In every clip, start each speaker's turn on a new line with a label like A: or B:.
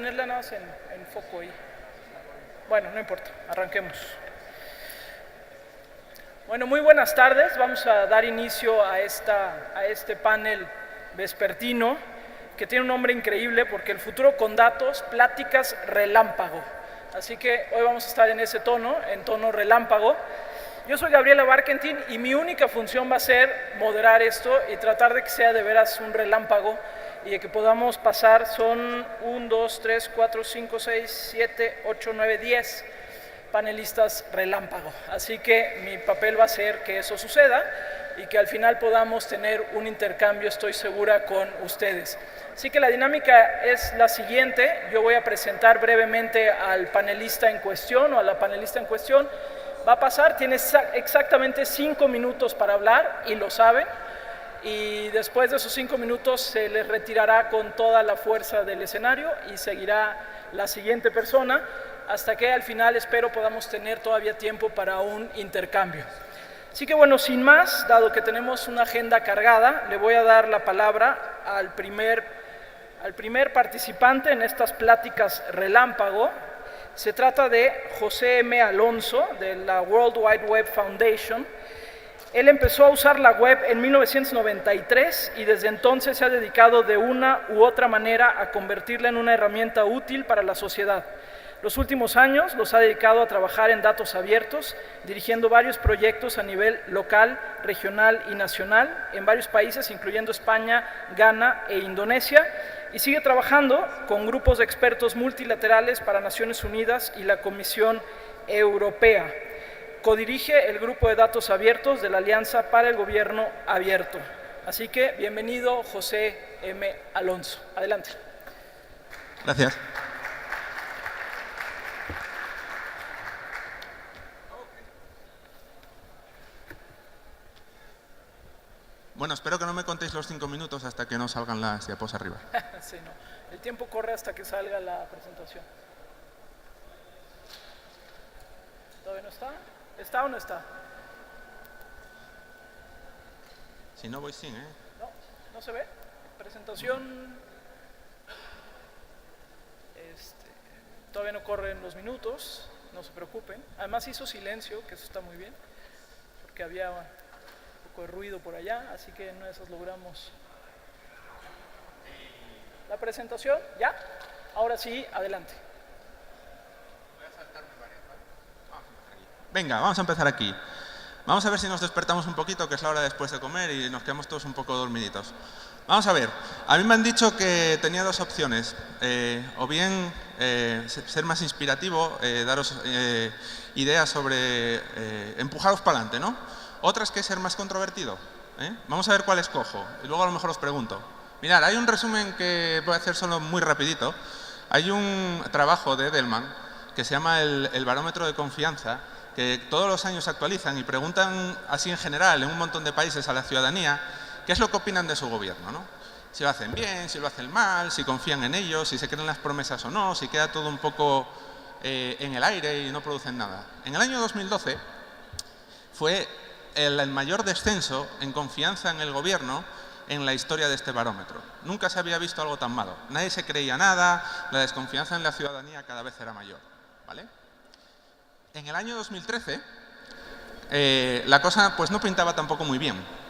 A: Ponerla nada más en foco ahí. Bueno, no importa, arranquemos. Bueno, muy buenas tardes. Vamos a dar inicio a este panel vespertino que tiene un nombre increíble porque el futuro con datos, pláticas relámpago. Así que hoy vamos a estar en ese tono, en tono relámpago. Yo soy Gabriela Barkentin y mi única función va a ser moderar esto y tratar de que sea de veras un relámpago y de que podamos pasar, son 1, 2, 3, 4, 5, 6, 7, 8, 9, 10 panelistas relámpago. Así que mi papel va a ser que eso suceda y que al final podamos tener un intercambio, estoy segura, con ustedes. Así que la dinámica es la siguiente. Yo voy a presentar brevemente al panelista en cuestión o a la panelista en cuestión. Va a pasar, tiene exactamente 5 minutos para hablar y lo saben. Y después de esos 5 minutos se les retirará con toda la fuerza del escenario y seguirá la siguiente persona hasta que al final espero podamos tener todavía tiempo para un intercambio. Así que bueno, sin más, dado que tenemos una agenda cargada, le voy a dar la palabra al primer participante en estas pláticas relámpago. Se trata de José M. Alonso, de la World Wide Web Foundation. Él empezó a usar la web en 1993 y desde entonces se ha dedicado de una u otra manera a convertirla en una herramienta útil para la sociedad. Los últimos años los ha dedicado a trabajar en datos abiertos, dirigiendo varios proyectos a nivel local, regional y nacional en varios países, incluyendo España, Ghana e Indonesia, y sigue trabajando con grupos de expertos multilaterales para Naciones Unidas y la Comisión Europea. Codirige el grupo de datos abiertos de la Alianza para el Gobierno Abierto. Así que, bienvenido, José M. Alonso. Adelante.
B: Gracias. Bueno, espero que no me contéis los 5 minutos hasta que no salgan las diapos arriba.
A: Sí, no. El tiempo corre hasta que salga la presentación. ¿Todavía no está? ¿Está o no está?
B: Si no, voy sin, ¿eh?
A: No, no se ve. Presentación. Todavía no corren los minutos, no se preocupen. Además hizo silencio, que eso está muy bien, porque había un poco de ruido por allá, así que en esas logramos. ¿La presentación? ¿Ya? Ahora sí, adelante.
B: Venga, vamos a empezar aquí. Vamos a ver si nos despertamos un poquito, que es la hora después de comer y nos quedamos todos un poco dormiditos. Vamos a ver, a mí me han dicho que tenía 2 opciones, o bien ser más inspirativo, daros ideas sobre empujaros para adelante, ¿no? Otra es que ser más controvertido. Vamos a ver cuál escojo y luego a lo mejor os pregunto. Mirad, hay un resumen que voy a hacer solo muy rapidito. Hay un trabajo de Edelman que se llama el barómetro de confianza, que todos los años se actualizan y preguntan así en general en un montón de países a la ciudadanía qué es lo que opinan de su gobierno, ¿no? Si lo hacen bien, si lo hacen mal, si confían en ellos, si se creen las promesas o no, si queda todo un poco en el aire y no producen nada. En el año 2012 fue el mayor descenso en confianza en el gobierno en la historia de este barómetro. Nunca se había visto algo tan malo. Nadie se creía nada, la desconfianza en la ciudadanía cada vez era mayor, ¿vale? En el año 2013 la cosa pues no pintaba tampoco muy bien.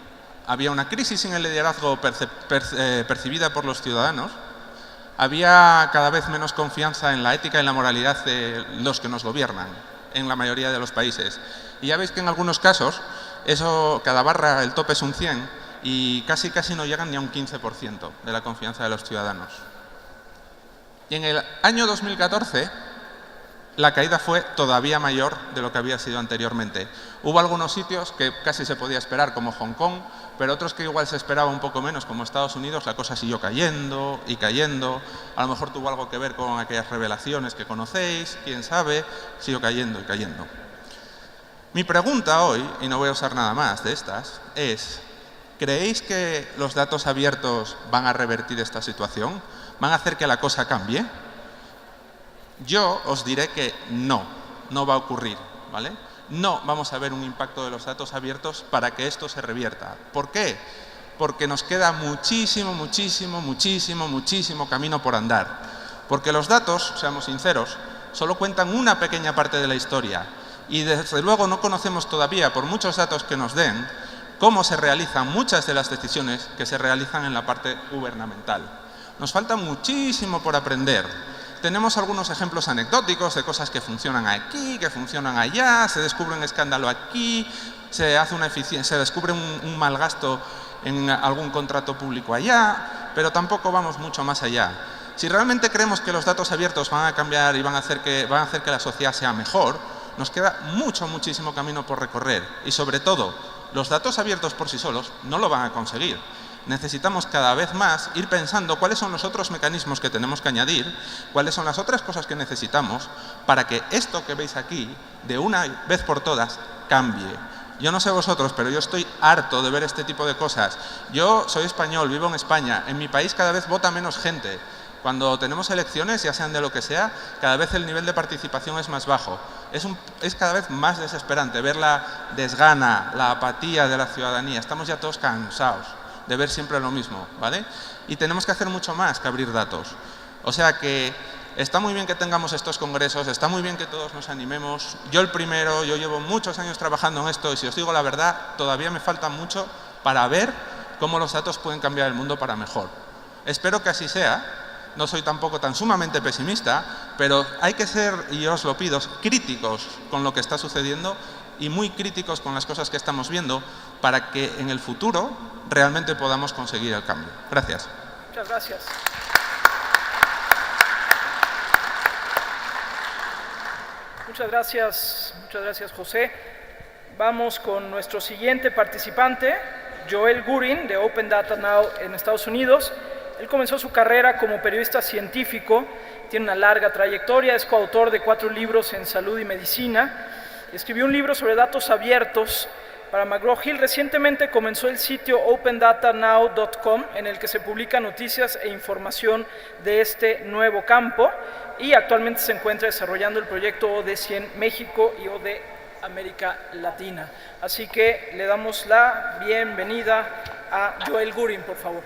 B: Había una crisis en el liderazgo percibida por los ciudadanos. Había cada vez menos confianza en la ética y la moralidad de los que nos gobiernan en la mayoría de los países. Y ya veis que en algunos casos eso, cada barra, el tope es un 100 y casi no llegan ni a un 15% de la confianza de los ciudadanos. Y en el año 2014 la caída fue todavía mayor de lo que había sido anteriormente. Hubo algunos sitios que casi se podía esperar, como Hong Kong, pero otros que igual se esperaba un poco menos, como Estados Unidos, la cosa siguió cayendo y cayendo. A lo mejor tuvo algo que ver con aquellas revelaciones que conocéis, quién sabe, siguió cayendo y cayendo. Mi pregunta hoy, y no voy a usar nada más de estas, es: ¿creéis que los datos abiertos van a revertir esta situación? ¿Van a hacer que la cosa cambie? Yo os diré que no va a ocurrir, ¿vale? No vamos a ver un impacto de los datos abiertos para que esto se revierta. ¿Por qué? Porque nos queda muchísimo camino por andar. Porque los datos, seamos sinceros, solo cuentan una pequeña parte de la historia y desde luego no conocemos todavía, por muchos datos que nos den, cómo se realizan muchas de las decisiones que se realizan en la parte gubernamental. Nos falta muchísimo por aprender. Tenemos algunos ejemplos anecdóticos de cosas que funcionan aquí, que funcionan allá, se descubre un escándalo aquí, se descubre un mal gasto en algún contrato público allá, pero tampoco vamos mucho más allá. Si realmente creemos que los datos abiertos van a cambiar y van a hacer que la sociedad sea mejor, nos queda muchísimo camino por recorrer. Y sobre todo, los datos abiertos por sí solos no lo van a conseguir. Necesitamos cada vez más ir pensando cuáles son los otros mecanismos que tenemos que añadir, cuáles son las otras cosas que necesitamos para que esto que veis aquí, de una vez por todas, cambie. Yo no sé vosotros, pero yo estoy harto de ver este tipo de cosas. Yo soy español, vivo en España. En mi país cada vez vota menos gente. Cuando tenemos elecciones, ya sean de lo que sea, cada vez el nivel de participación es más bajo. Es cada vez más desesperante ver la desgana, la apatía de la ciudadanía. Estamos ya todos cansados de ver siempre lo mismo, ¿vale? Y tenemos que hacer mucho más que abrir datos. O sea que está muy bien que tengamos estos congresos, está muy bien que todos nos animemos. Yo el primero, yo llevo muchos años trabajando en esto y si os digo la verdad, todavía me falta mucho para ver cómo los datos pueden cambiar el mundo para mejor. Espero que así sea. No soy tampoco tan sumamente pesimista, pero hay que ser, y os lo pido, críticos con lo que está sucediendo y muy críticos con las cosas que estamos viendo para que en el futuro realmente podamos conseguir el cambio. Gracias.
A: Muchas gracias. Muchas gracias, José. Vamos con nuestro siguiente participante, Joel Gurin, de Open Data Now en Estados Unidos. Él comenzó su carrera como periodista científico, tiene una larga trayectoria, es coautor de 4 libros en salud y medicina. Escribió un libro sobre datos abiertos para McGraw-Hill. Recientemente comenzó el sitio opendatanow.com, en el que se publican noticias e información de este nuevo campo, y actualmente se encuentra desarrollando el proyecto OD100 en México y OD América Latina. Así que le damos la bienvenida a Joel Gurin, por favor.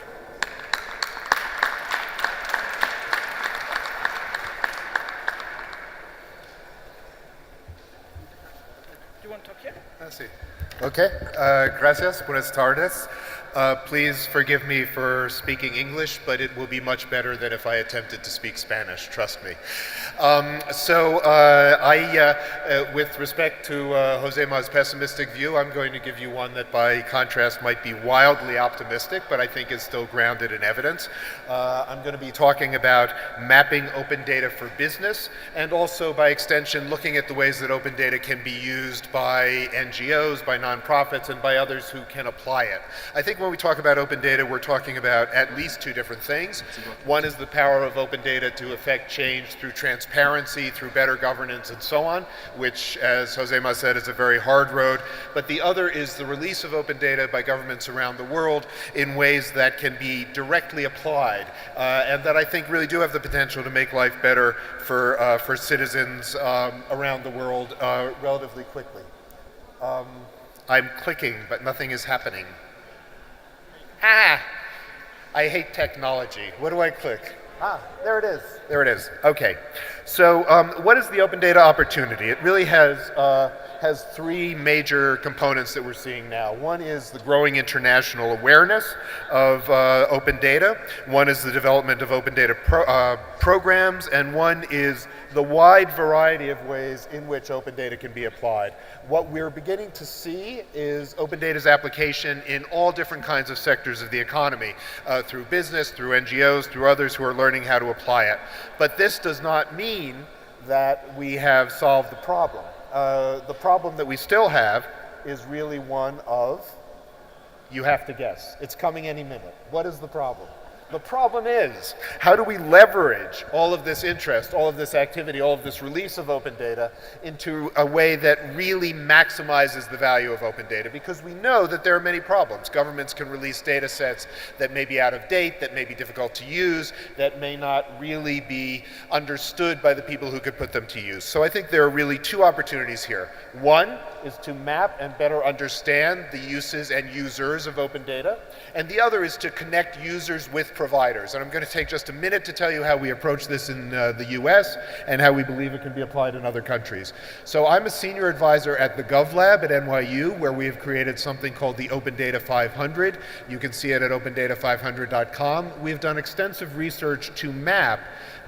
C: Sí. Okay, gracias, buenas tardes. Please forgive me for speaking English, but it will be much better than if I attempted to speak Spanish, trust me. With respect to Jose Ma's pessimistic view, I'm going to give you one that by contrast might be wildly optimistic, but I think is still grounded in evidence. I'm going to be talking about mapping open data for business, and also by extension looking at the ways that open data can be used by NGOs, by nonprofits, and by others who can apply it. I think when we talk about open data, we're talking about at least 2 different things. One is the power of open data to affect change through transparency, through better governance, and so on, which, as Jose Ma said, is a very hard road. But the other is the release of open data by governments around the world in ways that can be directly applied, and that I think really do have the potential to make life better for citizens around the world relatively quickly. I'm clicking, but nothing is happening. I hate technology. What do I click? There it is. There it is. Okay. So what is the open data opportunity? It really has 3 major components that we're seeing now. One is the growing international awareness of open data. One is the development of open data programs, and one is the wide variety of ways in which open data can be applied. What we're beginning to see is open data's application in all different kinds of sectors of the economy, through business, through NGOs, through others who are learning how to apply it. But this does not mean that we have solved the problem. The problem that we still have is really one of, you have to guess, it's coming any minute. What is the problem? The problem is, how do we leverage all of this interest, all of this activity, all of this release of open data into a way that really maximizes the value of open data? Because we know that there are many problems. Governments can release data sets that may be out of date, that may be difficult to use, that may not really be understood by the people who could put them to use. So I think there are really 2 opportunities here. One is to map and better understand the uses and users of open data, and the other is to connect users with providers. And I'm going to take just a minute to tell you how we approach this in the US and how we believe it can be applied in other countries. So I'm a senior advisor at the GovLab at NYU, where we have created something called the Open Data 500. You can see it at opendata500.com. We've done extensive research to map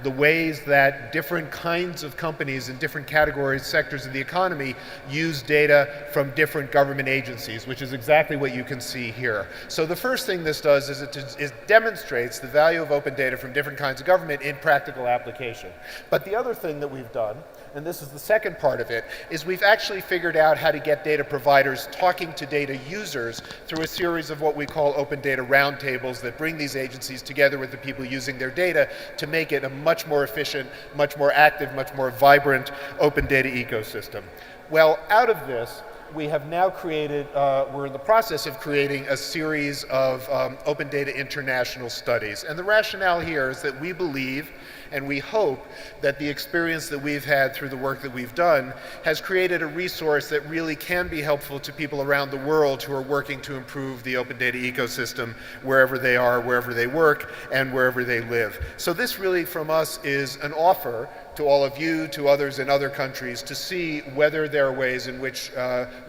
C: the ways that different kinds of companies in different categories, sectors of the economy use data from different government agencies, which is exactly what you can see here. So the first thing this does is it demonstrates the value of open data from different kinds of government in practical application. But the other thing that we've done, and this is the second part of it, is we've actually figured out how to get data providers talking to data users through a series of what we call open data roundtables that bring these agencies together with the people using their data to make it a much more efficient, much more active, much more vibrant open data ecosystem. Well, out of this, we have now created, we're in the process of creating a series of open data international studies. And the rationale here is that we believe and we hope that the experience that we've had through the work that we've done has created a resource that really can be helpful to people around the world who are working to improve the open data ecosystem wherever they are, wherever they work, and wherever they live. So this really from us is an offer to all of you, to others in other countries, to see whether there are ways in which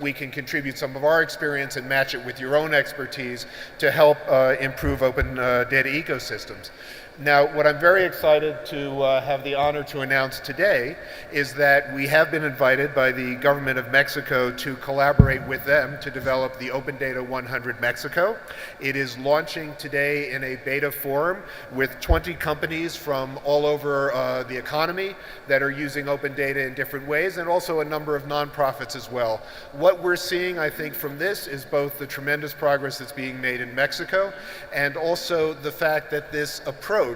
C: we can contribute some of our experience and match it with your own expertise to help improve open data ecosystems. Now, what I'm very excited to have the honor to announce today is that we have been invited by the government of Mexico to collaborate with them to develop the Open Data 100 Mexico. It is launching today in a beta form with 20 companies from all over the economy that are using open data in different ways, and also a number of nonprofits as well. What we're seeing, I think, from this is both the tremendous progress that's being made in Mexico, and also the fact that this approach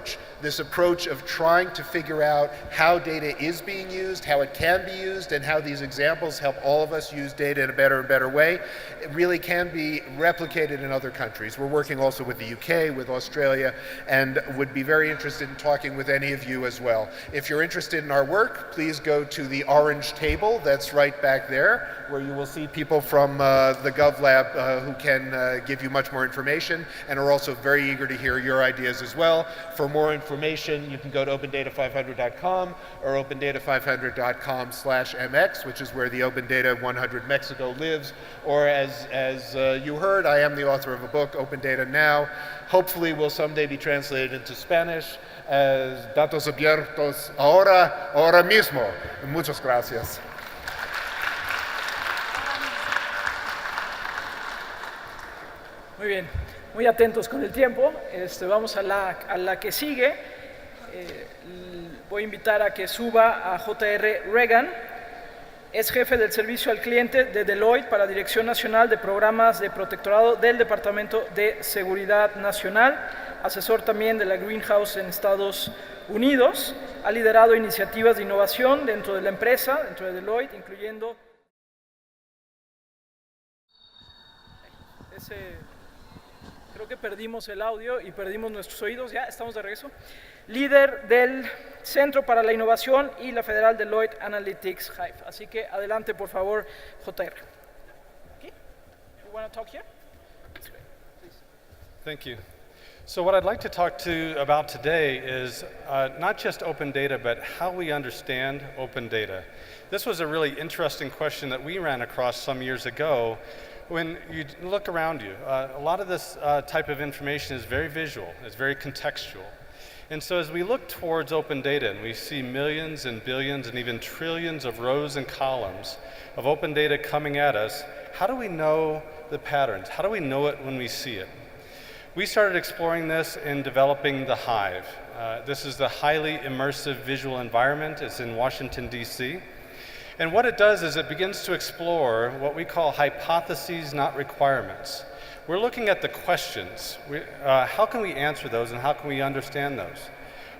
C: of trying to figure out how data is being used, how it can be used, and how these examples help all of us use data in a better and better way, it really can be replicated in other countries. We're working also with the UK, with Australia, and would be very interested in talking with any of you as well. If you're interested in our work, please go to the orange table that's right back there, where you will see people from the GovLab who can give you much more information and are also very eager to hear your ideas as well. For more information, you can go to opendata500.com or opendata500.com/mx, which is where the Open Data 100 Mexico lives. Or as you heard, I am the author of a book, Open Data Now. Hopefully will someday be translated into Spanish as Datos Abiertos ahora mismo. Muchas gracias.
A: Muy bien, muy atentos con el tiempo. Vamos a la que sigue. Voy a invitar a que suba a J.R. Regan. Es jefe del servicio al cliente de Deloitte para Dirección Nacional de Programas de Protectorado del Departamento de Seguridad Nacional, asesor también de la Greenhouse en Estados Unidos. Ha liderado iniciativas de innovación dentro de la empresa, dentro de Deloitte, incluyendo creo que perdimos el audio y perdimos nuestros oídos. Ya estamos de regreso. Líder del Centro para la Innovación y la Federal Deloitte Analytics Hive. Así que adelante, por favor, JR. Okay. You want to talk here? That's great. Please.
D: Thank you. So what I'd like to talk about today is not just open data, but how we understand open data. This was a really interesting question that we ran across some years ago. When you look around you, a lot of this type of information is very visual, it's very contextual. And so as we look towards open data and we see millions and billions and even trillions of rows and columns of open data coming at us, how do we know the patterns? How do we know it when we see it? We started exploring this in developing the Hive. This is the highly immersive visual environment. It's in Washington, D.C. And what it does is it begins to explore what we call hypotheses, not requirements. We're looking at the questions. How can we answer those and how can we understand those?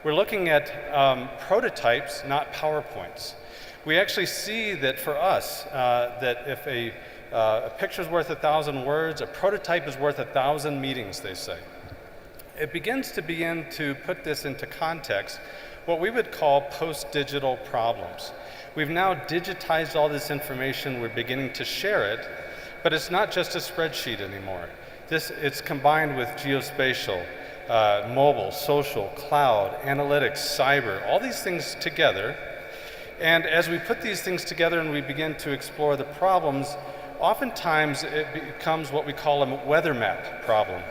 D: We're looking at prototypes, not PowerPoints. We actually see that for us, that if a picture's worth 1,000 words, a prototype is worth 1,000 meetings, they say. It begins to put this into context, what we would call post-digital problems. We've now digitized all this information, we're beginning to share it, but it's not just a spreadsheet anymore. It's combined with geospatial, mobile, social, cloud, analytics, cyber, all these things together. And as we put these things together and we begin to explore the problems, oftentimes it becomes what we call a weather map problem.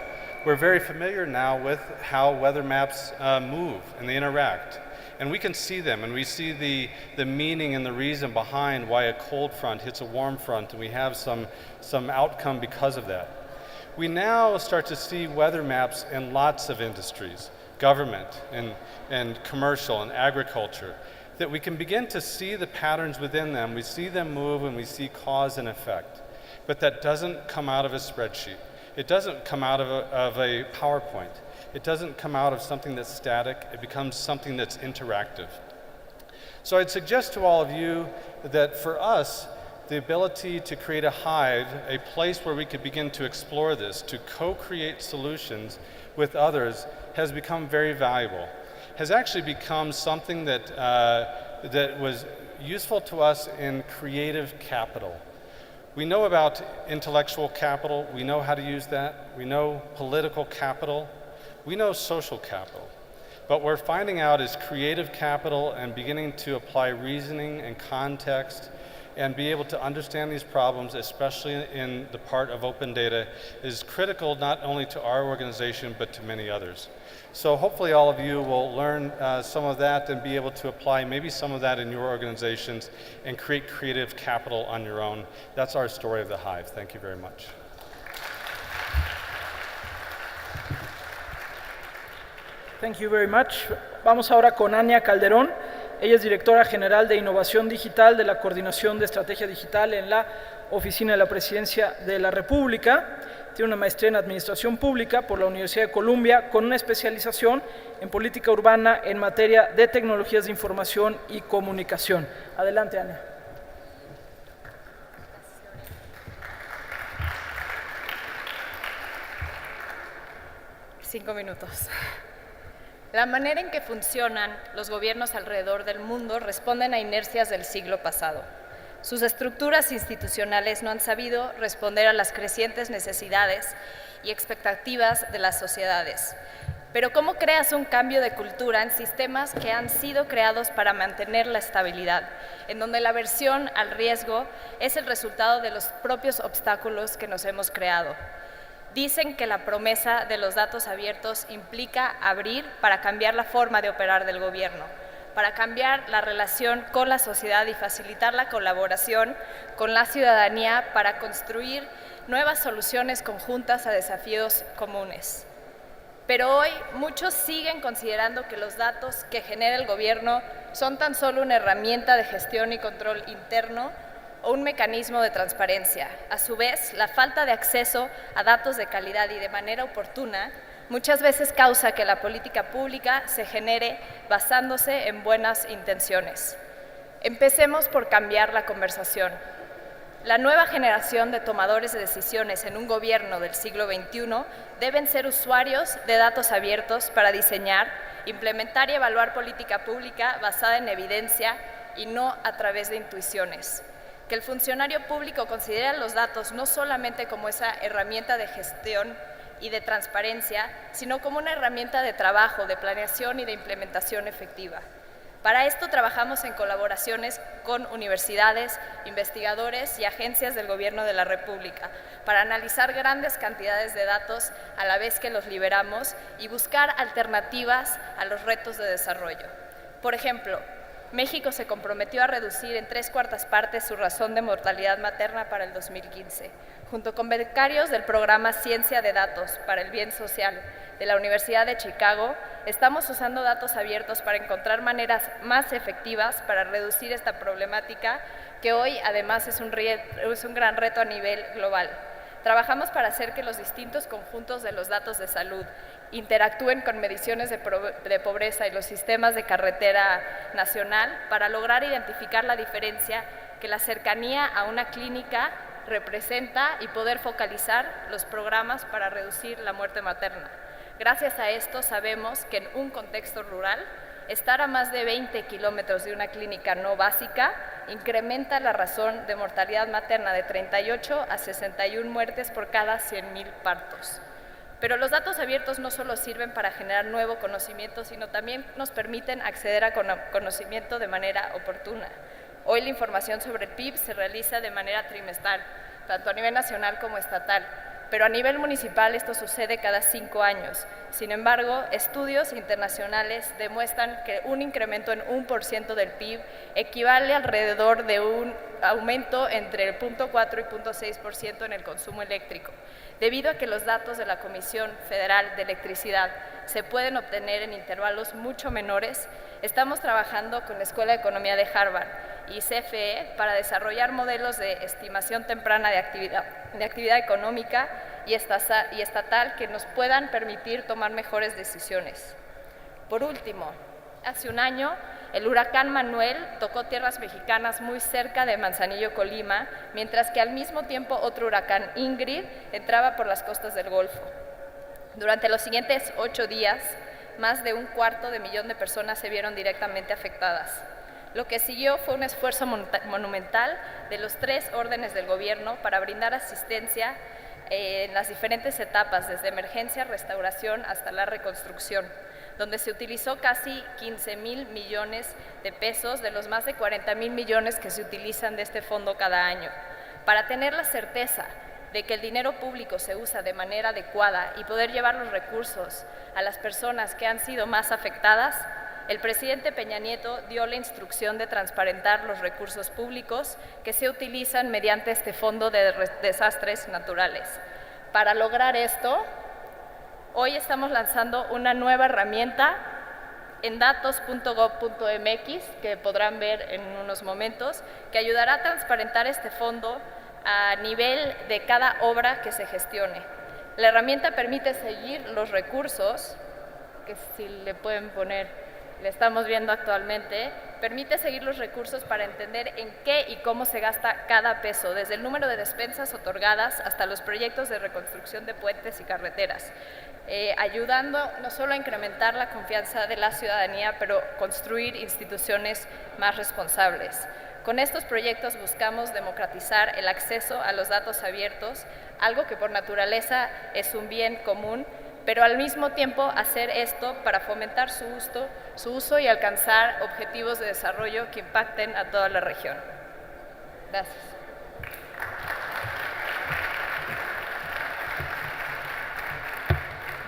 D: We're very familiar now with how weather maps move and they interact. And we can see them, and we see the meaning and the reason behind why a cold front hits a warm front, and we have some outcome because of that. We now start to see weather maps in lots of industries, government and commercial and agriculture, that we can begin to see the patterns within them. We see them move and we see cause and effect. But that doesn't come out of a spreadsheet. It doesn't come out of a PowerPoint. It doesn't come out of something that's static. It becomes something that's interactive. So I'd suggest to all of you that for us, the ability to create a hive, a place where we could begin to explore this, to co-create solutions with others, has become very valuable. Has actually become something that, that was useful to us in creative capital. We know about intellectual capital, we know how to use that, we know political capital, we know social capital. But what we're finding out is creative capital and beginning to apply reasoning and context and be able to understand these problems, especially in the part of open data, is critical not only to our organization, but to many others. So hopefully all of you will learn some of that and be able to apply maybe some of that in your organizations and create creative capital on your own. That's our story of the Hive. Thank you very much.
A: Thank you very much. Vamos ahora con Ania Calderón. Ella es directora general de Innovación Digital de la Coordinación de Estrategia Digital en la Oficina de la Presidencia de la República. Tiene una maestría en Administración Pública por la Universidad de Columbia con una especialización en Política Urbana en materia de Tecnologías de Información y Comunicación. Adelante, Ania.
E: Cinco minutos. La manera en que funcionan los gobiernos alrededor del mundo responden a inercias del siglo pasado. Sus estructuras institucionales no han sabido responder a las crecientes necesidades y expectativas de las sociedades. Pero ¿cómo creas un cambio de cultura en sistemas que han sido creados para mantener la estabilidad, en donde la aversión al riesgo es el resultado de los propios obstáculos que nos hemos creado? Dicen que la promesa de los datos abiertos implica abrir para cambiar la forma de operar del gobierno, para cambiar la relación con la sociedad y facilitar la colaboración con la ciudadanía para construir nuevas soluciones conjuntas a desafíos comunes. Pero hoy muchos siguen considerando que los datos que genera el gobierno son tan solo una herramienta de gestión y control interno o un mecanismo de transparencia. A su vez, la falta de acceso a datos de calidad y de manera oportuna muchas veces causa que la política pública se genere basándose en buenas intenciones. Empecemos por cambiar la conversación. La nueva generación de tomadores de decisiones en un gobierno del siglo XXI deben ser usuarios de datos abiertos para diseñar, implementar y evaluar política pública basada en evidencia y no a través de intuiciones. Que el funcionario público considere los datos no solamente como esa herramienta de gestión y de transparencia, sino como una herramienta de trabajo, de planeación y de implementación efectiva. Para esto trabajamos en colaboraciones con universidades, investigadores y agencias del Gobierno de la República para analizar grandes cantidades de datos a la vez que los liberamos y buscar alternativas a los retos de desarrollo. Por ejemplo, México se comprometió a reducir en 3/4 partes su razón de mortalidad materna para el 2015. Junto con becarios del programa Ciencia de Datos para el Bien Social de la Universidad de Chicago, estamos usando datos abiertos para encontrar maneras más efectivas para reducir esta problemática, que hoy además es un gran reto a nivel global. Trabajamos para hacer que los distintos conjuntos de los datos de salud interactúen con mediciones de pobreza y los sistemas de carretera nacional para lograr identificar la diferencia que la cercanía a una clínica representa y poder focalizar los programas para reducir la muerte materna. Gracias a esto sabemos que en un contexto rural, estar a más de 20 kilómetros de una clínica no básica incrementa la razón de mortalidad materna de 38 a 61 muertes por cada 100,000 partos. Pero los datos abiertos no solo sirven para generar nuevo conocimiento, sino también nos permiten acceder a conocimiento de manera oportuna. Hoy la información sobre el PIB se realiza de manera trimestral, tanto a nivel nacional como estatal, pero a nivel municipal esto sucede cada 5 años. Sin embargo, estudios internacionales demuestran que un incremento en 1% del PIB equivale alrededor de un aumento entre el 0.4 y 0.6% en el consumo eléctrico. Debido a que los datos de la Comisión Federal de Electricidad se pueden obtener en intervalos mucho menores, estamos trabajando con la Escuela de Economía de Harvard y CFE para desarrollar modelos de estimación temprana de actividad económica y estatal que nos puedan permitir tomar mejores decisiones. Por último, hace un año, el huracán Manuel tocó tierras mexicanas muy cerca de Manzanillo, Colima, mientras que al mismo tiempo otro huracán, Ingrid, entraba por las costas del Golfo. Durante los siguientes 8 días, más de 250,000 de personas se vieron directamente afectadas. Lo que siguió fue un esfuerzo monumental de los 3 órdenes del gobierno para brindar asistencia en las diferentes etapas, desde emergencia, restauración hasta la reconstrucción, donde se utilizó casi 15,000 millones de pesos de los más de 40,000 millones que se utilizan de este fondo cada año. Para tener la certeza de que el dinero público se usa de manera adecuada y poder llevar los recursos a las personas que han sido más afectadas, el presidente Peña Nieto dio la instrucción de transparentar los recursos públicos que se utilizan mediante este fondo de desastres naturales. Para lograr esto, hoy estamos lanzando una nueva herramienta en datos.gov.mx, que podrán ver en unos momentos, que ayudará a transparentar este fondo a nivel de cada obra que se gestione. La herramienta permite seguir los recursos, que si le pueden poner, le estamos viendo actualmente, permite seguir los recursos para entender en qué y cómo se gasta cada peso, desde el número de despensas otorgadas hasta los proyectos de reconstrucción de puentes y carreteras, ayudando no solo a incrementar la confianza de la ciudadanía, pero construir instituciones más responsables. Con estos proyectos buscamos democratizar el acceso a los datos abiertos, algo que por naturaleza es un bien común, pero al mismo tiempo hacer esto para fomentar su uso y alcanzar objetivos de desarrollo que impacten a toda la región. Gracias.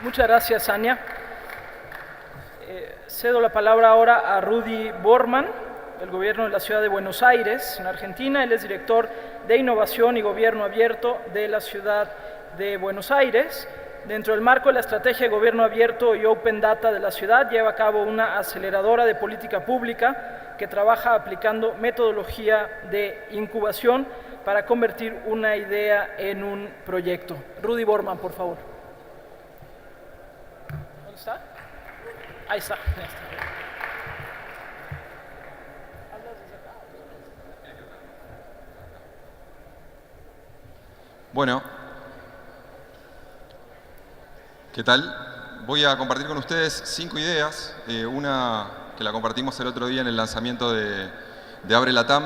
A: Muchas gracias, Ania. Cedo la palabra ahora a Rudy Bormann, del Gobierno de la Ciudad de Buenos Aires, en Argentina. Él es director de Innovación y Gobierno Abierto de la Ciudad de Buenos Aires. Dentro del marco de la Estrategia de Gobierno Abierto y Open Data de la ciudad, lleva a cabo una aceleradora de política pública que trabaja aplicando metodología de incubación para convertir una idea en un proyecto. Rudy Bormann, por favor. ¿Dónde está? Ahí está.
F: Bueno, ¿qué tal? Voy a compartir con ustedes 5 ideas, una que la compartimos el otro día en el lanzamiento de Abre Latam,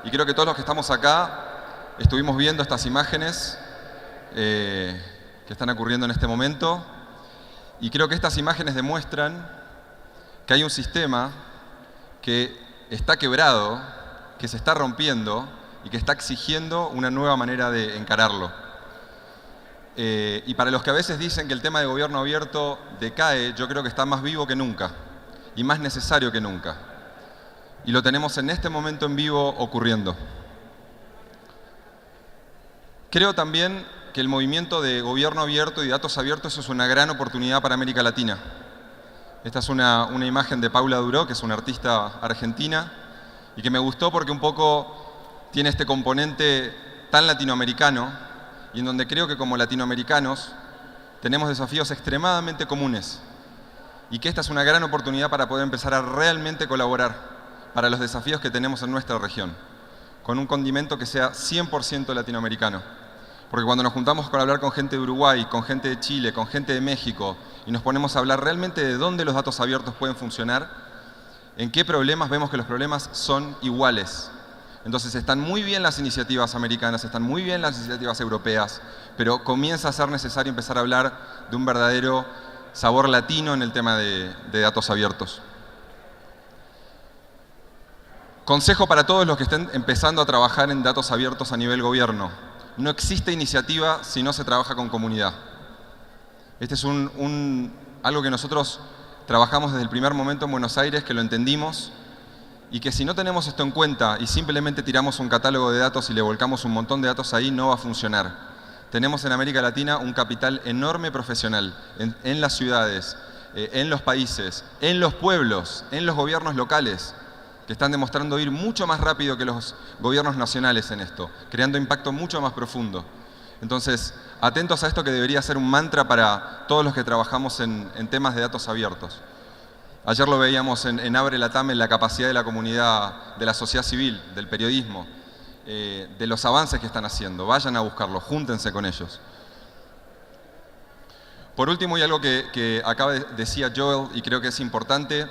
F: y creo que todos los que estamos acá estuvimos viendo estas imágenes que están ocurriendo en este momento, y creo que estas imágenes demuestran que hay un sistema que está quebrado, que se está rompiendo y que está exigiendo una nueva manera de encararlo. Y para los que a veces dicen que el tema de gobierno abierto decae, yo creo que está más vivo que nunca y más necesario que nunca. Y lo tenemos en este momento en vivo ocurriendo. Creo también que el movimiento de gobierno abierto y datos abiertos es una gran oportunidad para América Latina. Esta es una imagen de Paula Duró, que es una artista argentina, y que me gustó porque un poco tiene este componente tan latinoamericano, y en donde creo que como latinoamericanos tenemos desafíos extremadamente comunes, y que esta es una gran oportunidad para poder empezar a realmente colaborar para los desafíos que tenemos en nuestra región, con un condimento que sea 100% latinoamericano. Porque cuando nos juntamos para hablar con gente de Uruguay, con gente de Chile, con gente de México, y nos ponemos a hablar realmente de dónde los datos abiertos pueden funcionar, en qué problemas vemos que los problemas son iguales. Entonces están muy bien las iniciativas americanas, están muy bien las iniciativas europeas, pero comienza a ser necesario empezar a hablar de un verdadero sabor latino en el tema de datos abiertos. Consejo para todos los que estén empezando a trabajar en datos abiertos a nivel gobierno. No existe iniciativa si no se trabaja con comunidad. Este es algo que nosotros trabajamos desde el primer momento en Buenos Aires, que lo entendimos, y que si no tenemos esto en cuenta y simplemente tiramos un catálogo de datos y le volcamos un montón de datos ahí, no va a funcionar. Tenemos en América Latina un capital enorme profesional en las ciudades, en los países, en los pueblos, en los gobiernos locales, que están demostrando ir mucho más rápido que los gobiernos nacionales en esto, creando impacto mucho más profundo. Entonces, atentos a esto que debería ser un mantra para todos los que trabajamos en temas de datos abiertos. Ayer lo veíamos en Abre Latam, en la capacidad de la comunidad, de la sociedad civil, del periodismo, de los avances que están haciendo. Vayan a buscarlos, júntense con ellos. Por último, y algo que decía Joel, y creo que es importante,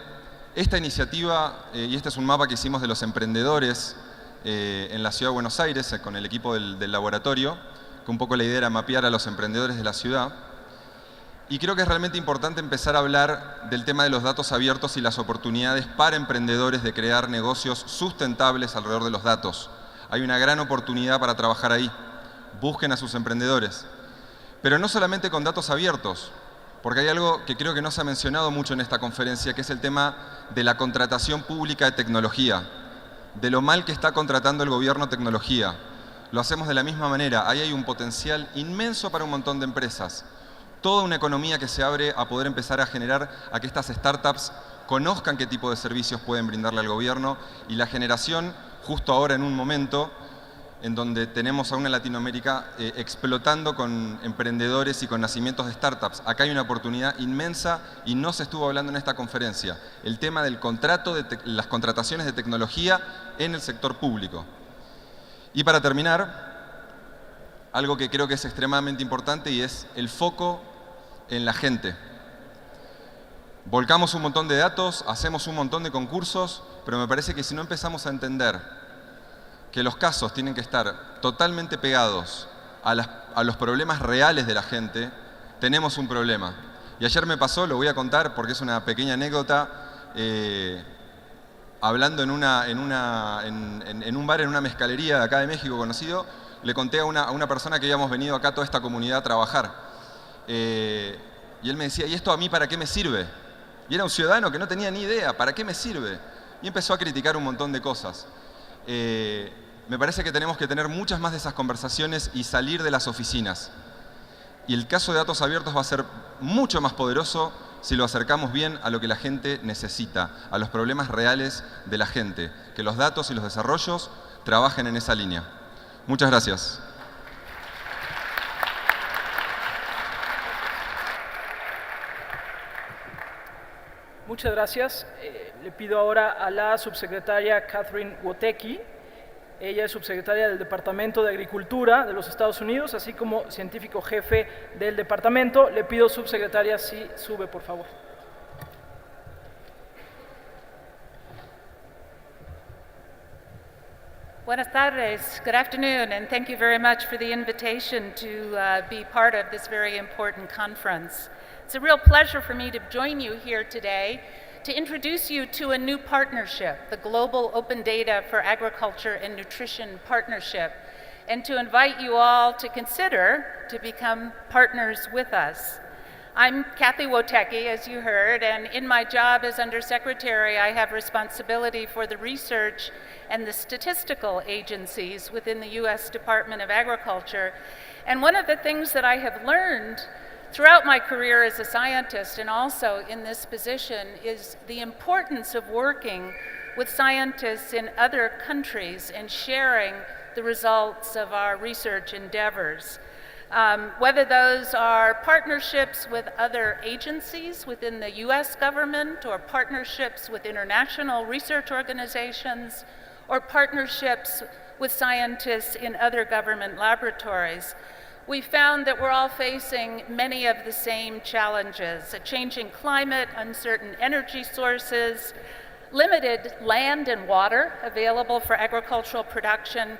F: esta iniciativa, y este es un mapa que hicimos de los emprendedores en la ciudad de Buenos Aires, con el equipo del laboratorio, que un poco la idea era mapear a los emprendedores de la ciudad. Y creo que es realmente importante empezar a hablar del tema de los datos abiertos y las oportunidades para emprendedores de crear negocios sustentables alrededor de los datos. Hay una gran oportunidad para trabajar ahí. Busquen a sus emprendedores. Pero no solamente con datos abiertos, porque hay algo que creo que no se ha mencionado mucho en esta conferencia, que es el tema de la contratación pública de tecnología, de lo mal que está contratando el gobierno tecnología. Lo hacemos de la misma manera. Ahí hay un potencial inmenso para un montón de empresas. Toda una economía que se abre a poder empezar a generar a que estas startups conozcan qué tipo de servicios pueden brindarle al gobierno, y la generación, justo ahora en un momento en donde tenemos a una Latinoamérica explotando con emprendedores y con nacimientos de startups. Acá hay una oportunidad inmensa y no se estuvo hablando en esta conferencia. El tema del contrato, las contrataciones de tecnología en el sector público. Y para terminar, algo que creo que es extremadamente importante, y es el foco en la gente. Volcamos un montón de datos, hacemos un montón de concursos, pero me parece que si no empezamos a entender que los casos tienen que estar totalmente pegados a los problemas reales de la gente, tenemos un problema. Y ayer me pasó, lo voy a contar porque es una pequeña anécdota, hablando en un bar, en una mezcalería de acá de México conocido, le conté a una persona que habíamos venido acá toda esta comunidad a trabajar. Y él me decía, ¿y esto a mí para qué me sirve? Y era un ciudadano que no tenía ni idea, ¿para qué me sirve? Y empezó a criticar un montón de cosas. Me parece que tenemos que tener muchas más de esas conversaciones y salir de las oficinas. Y el caso de datos abiertos va a ser mucho más poderoso si lo acercamos bien a lo que la gente necesita, a los problemas reales de la gente. Que los datos y los desarrollos trabajen en esa línea. Muchas gracias.
A: Muchas gracias. Le pido ahora a la subsecretaria Catherine Wotecki. Ella es subsecretaria del Departamento de Agricultura de los Estados Unidos, así como científico jefe del departamento. Le pido, subsecretaria, si sube, por favor.
G: Buenas tardes. Good afternoon, and thank you very much for the invitation to be part of this very important conference. It's a real pleasure for me to join you here today to introduce you to a new partnership, the Global Open Data for Agriculture and Nutrition Partnership, and to invite you all to consider to become partners with us. I'm Kathy Wotecki, as you heard, and in my job as Undersecretary, I have responsibility for the research and the statistical agencies within the U.S. Department of Agriculture. And one of the things that I have learned throughout my career as a scientist and also in this position is the importance of working with scientists in other countries and sharing the results of our research endeavors. Whether those are partnerships with other agencies within the US government, or partnerships with international research organizations, or partnerships with scientists in other government laboratories, we found that we're all facing many of the same challenges: a changing climate, uncertain energy sources, limited land and water available for agricultural production,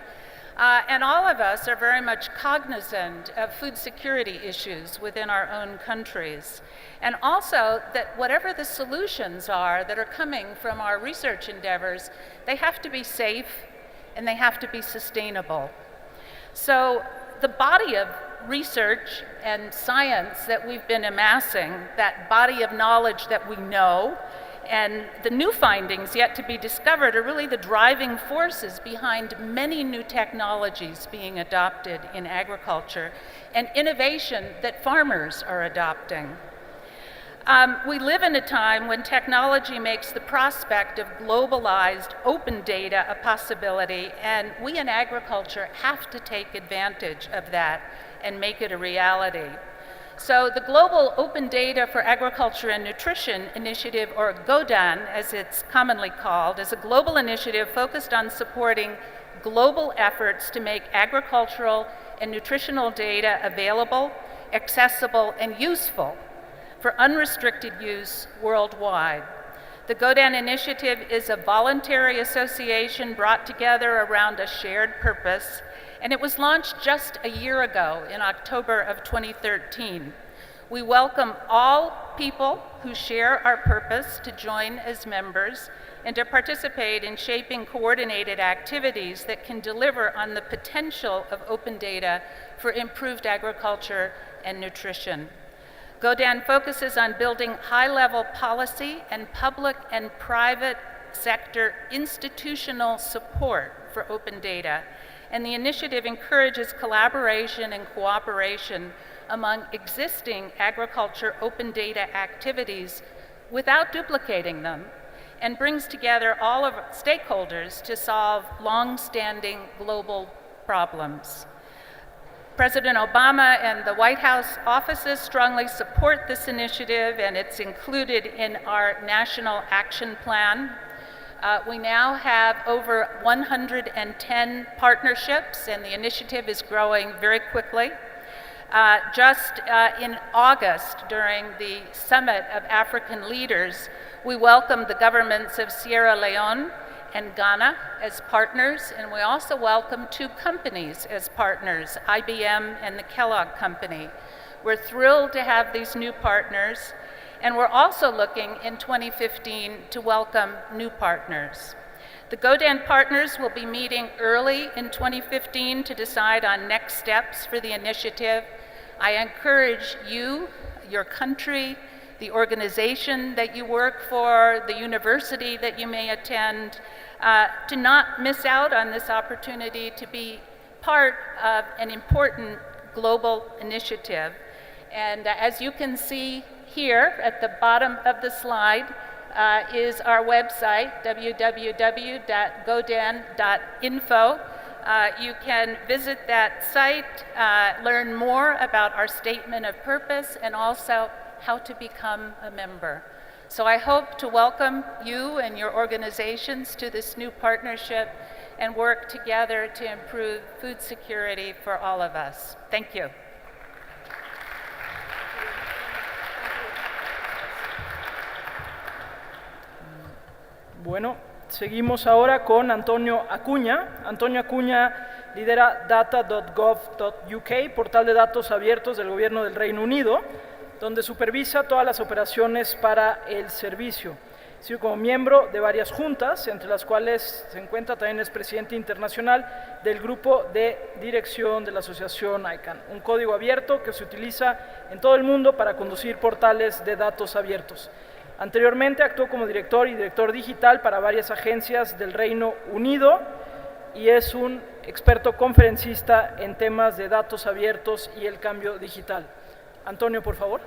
G: and all of us are very much cognizant of food security issues within our own countries. And also that whatever the solutions are that are coming from our research endeavors, they have to be safe and they have to be sustainable. So the body of research and science that we've been amassing, that body of knowledge that we know, and the new findings yet to be discovered are really the driving forces behind many new technologies being adopted in agriculture and innovation that farmers are adopting. We live in a time when technology makes the prospect of globalized open data a possibility, and we in agriculture have to take advantage of that and make it a reality. So the Global Open Data for Agriculture and Nutrition Initiative, or GODAN as it's commonly called, is a global initiative focused on supporting global efforts to make agricultural and nutritional data available, accessible, and useful for unrestricted use worldwide. The GODAN initiative is a voluntary association brought together around a shared purpose, and it was launched just a year ago in October of 2013. We welcome all people who share our purpose to join as members and to participate in shaping coordinated activities that can deliver on the potential of open data for improved agriculture and nutrition. GODAN focuses on building high-level policy and public and private sector institutional support for open data, and the initiative encourages collaboration and cooperation among existing agriculture open data activities without duplicating them, and brings together all of stakeholders to solve long-standing global problems. President Obama and the White House offices strongly support this initiative, and it's included in our National Action Plan. We now have over 110 partnerships, and the initiative is growing very quickly. Just in August, during the Summit of African Leaders, we welcomed the governments of Sierra Leone and Ghana as partners, and we also welcome 2 companies as partners, IBM and the Kellogg Company. We're thrilled to have these new partners, and we're also looking in 2015 to welcome new partners. The GODAN partners will be meeting early in 2015 to decide on next steps for the initiative. I encourage you, your country, the organization that you work for, the university that you may attend, to not miss out on this opportunity to be part of an important global initiative. And as you can see here at the bottom of the slide is our website, www.godan.info. You can visit that site, learn more about our statement of purpose, and also how to become a member. So I hope to welcome you and your organizations to this new partnership and work together to improve food security for all of us. Thank you.
A: Bueno, seguimos ahora con Antonio Acuña. Antonio Acuña lidera data.gov.uk, portal de datos abiertos del Gobierno del Reino Unido, donde supervisa todas las operaciones para el servicio. Ha sido como miembro de varias juntas, entre las cuales se encuentra también es presidente internacional del grupo de dirección de la asociación ICANN, un código abierto que se utiliza en todo el mundo para conducir portales de datos abiertos. Anteriormente actuó como director y director digital para varias agencias del Reino Unido y es un experto conferencista en temas de datos abiertos y el cambio digital. Antonio, por favor.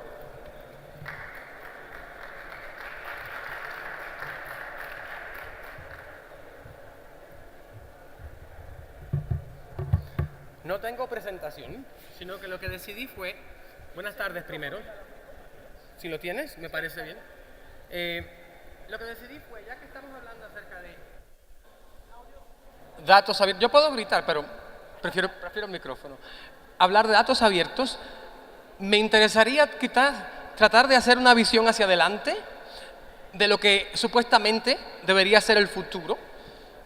H: No tengo presentación, sino que lo que decidí fue... Buenas tardes primero. Si lo tienes, me parece bien. Lo que decidí fue, ya que estamos hablando acerca de datos abiertos, yo puedo gritar, pero prefiero el micrófono. Hablar de datos abiertos, me interesaría quizás tratar de hacer una visión hacia adelante, de lo que supuestamente debería ser el futuro.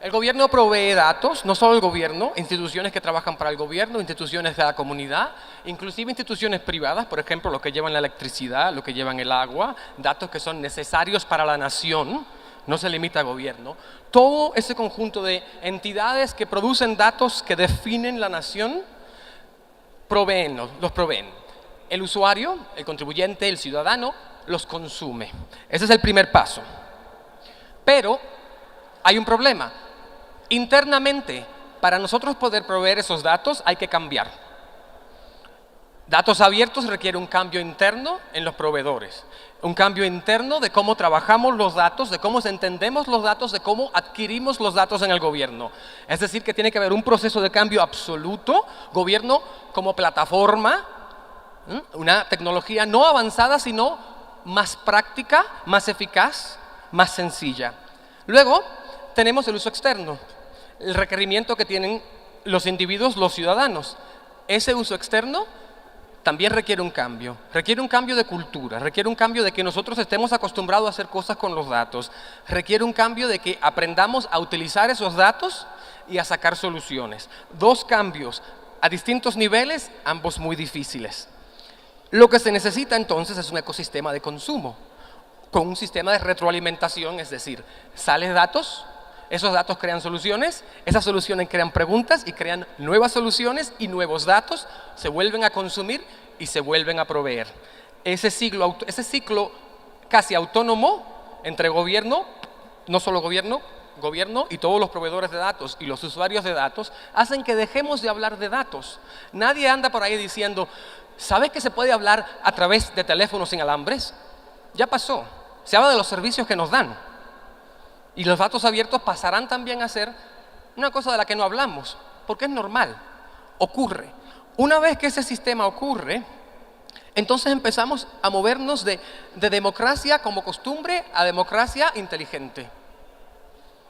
H: El gobierno provee datos, no solo el gobierno, instituciones que trabajan para el gobierno, instituciones de la comunidad, inclusive instituciones privadas, por ejemplo, los que llevan la electricidad, los que llevan el agua, datos que son necesarios para la nación, no se limita al gobierno. Todo ese conjunto de entidades que producen datos que definen la nación, los proveen. El usuario, el contribuyente, el ciudadano, los consume. Ese es el primer paso. Pero hay un problema. Internamente, para nosotros poder proveer esos datos hay que cambiar. Datos abiertos requiere un cambio interno en los proveedores, un cambio interno de cómo trabajamos los datos, de cómo entendemos los datos, de cómo adquirimos los datos en el gobierno. Es decir, que tiene que haber un proceso de cambio absoluto, gobierno como plataforma, una tecnología no avanzada, sino más práctica, más eficaz, más sencilla. Luego tenemos el uso externo, el requerimiento que tienen los individuos, los ciudadanos. Ese uso externo también requiere un cambio de cultura, requiere un cambio de que nosotros estemos acostumbrados a hacer cosas con los datos, requiere un cambio de que aprendamos a utilizar esos datos y a sacar soluciones. Dos cambios a distintos niveles, ambos muy difíciles. Lo que se necesita entonces es un ecosistema de consumo, con un sistema de retroalimentación, es decir, salen datos, esos datos crean soluciones, esas soluciones crean preguntas y crean nuevas soluciones y nuevos datos, se vuelven a consumir y se vuelven a proveer. Ese ciclo casi autónomo entre gobierno, no solo gobierno y todos los proveedores de datos y los usuarios de datos, hacen que dejemos de hablar de datos. Nadie anda por ahí diciendo, ¿sabes que se puede hablar a través de teléfonos sin alambres? Ya pasó, se habla de los servicios que nos dan. Y los datos abiertos pasarán también a ser una cosa de la que no hablamos, porque es normal, ocurre. Una vez que ese sistema ocurre, entonces empezamos a movernos de democracia como costumbre a democracia inteligente.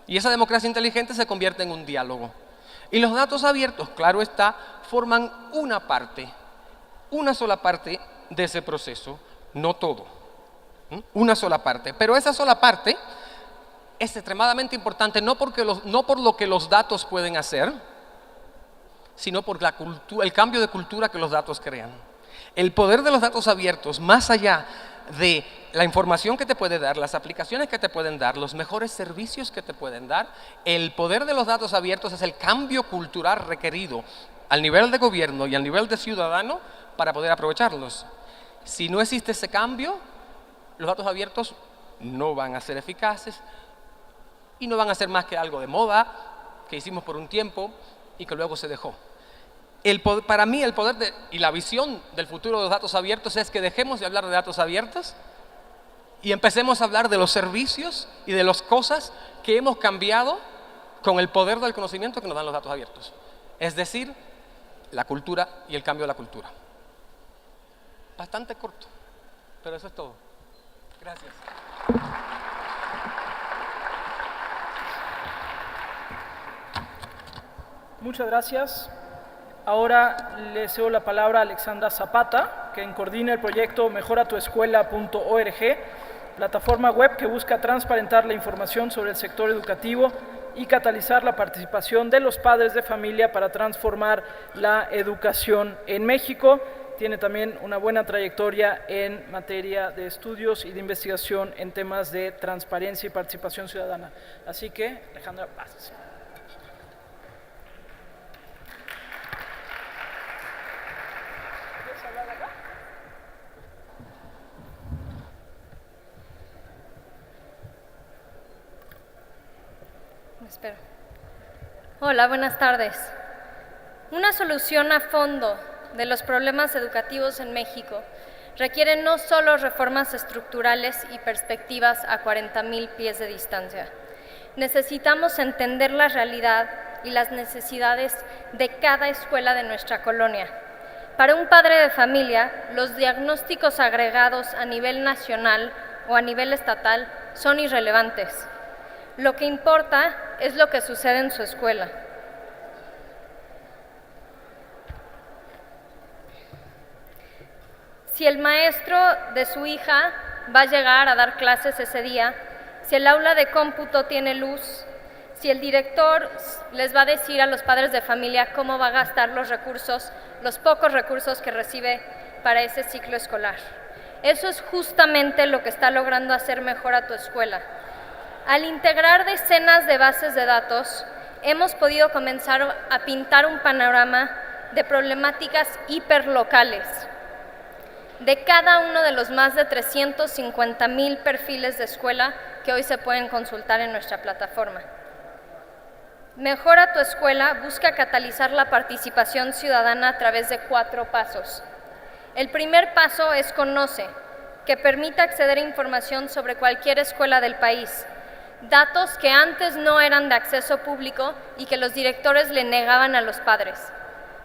H: Y esa democracia inteligente se convierte en un diálogo. Y los datos abiertos, claro está, forman una sola parte de ese proceso, no todo. Una sola parte. Pero esa sola parte es extremadamente importante, no por lo que los datos pueden hacer, sino por el cambio de cultura que los datos crean. El poder de los datos abiertos, más allá de la información que te puede dar, las aplicaciones que te pueden dar, los mejores servicios que te pueden dar, el poder de los datos abiertos es el cambio cultural requerido al nivel de gobierno y al nivel de ciudadano para poder aprovecharlos. Si no existe ese cambio, los datos abiertos no van a ser eficaces, y no van a ser más que algo de moda que hicimos por un tiempo y que luego se dejó. Para mí el poder y la visión del futuro de los datos abiertos es que dejemos de hablar de datos abiertos y empecemos a hablar de los servicios y de las cosas que hemos cambiado con el poder del conocimiento que nos dan los datos abiertos. Es decir, la cultura y el cambio de la cultura. Bastante corto, pero eso es todo. Gracias.
A: Muchas gracias. Ahora le cedo la palabra a Alexandra Zapata, quien coordina el proyecto mejoratuescuela.org, plataforma web que busca transparentar la información sobre el sector educativo y catalizar la participación de los padres de familia para transformar la educación en México. Tiene también una buena trayectoria en materia de estudios y de investigación en temas de transparencia y participación ciudadana. Así que, Alejandra, pases.
E: Espera. Hola, buenas tardes. Una solución a fondo de los problemas educativos en México requiere no solo reformas estructurales y perspectivas a 40,000 pies de distancia. Necesitamos entender la realidad y las necesidades de cada escuela de nuestra colonia. Para un padre de familia, los diagnósticos agregados a nivel nacional o a nivel estatal son irrelevantes. Lo que importa es lo que sucede en su escuela. Si el maestro de su hija va a llegar a dar clases ese día,
I: si el aula de cómputo tiene luz, si el director les va a decir a los padres de familia cómo va a gastar los recursos, los pocos recursos que recibe para ese ciclo escolar. Eso es justamente lo que está logrando hacer mejor a tu escuela. Al integrar decenas de bases de datos, hemos podido comenzar a pintar un panorama de problemáticas hiperlocales de cada uno de los más de 350,000 perfiles de escuela que hoy se pueden consultar en nuestra plataforma. Mejora tu escuela busca catalizar la participación ciudadana a través de 4 pasos. El primer paso es Conoce, que permite acceder a información sobre cualquier escuela del país, datos que antes no eran de acceso público y que los directores le negaban a los padres.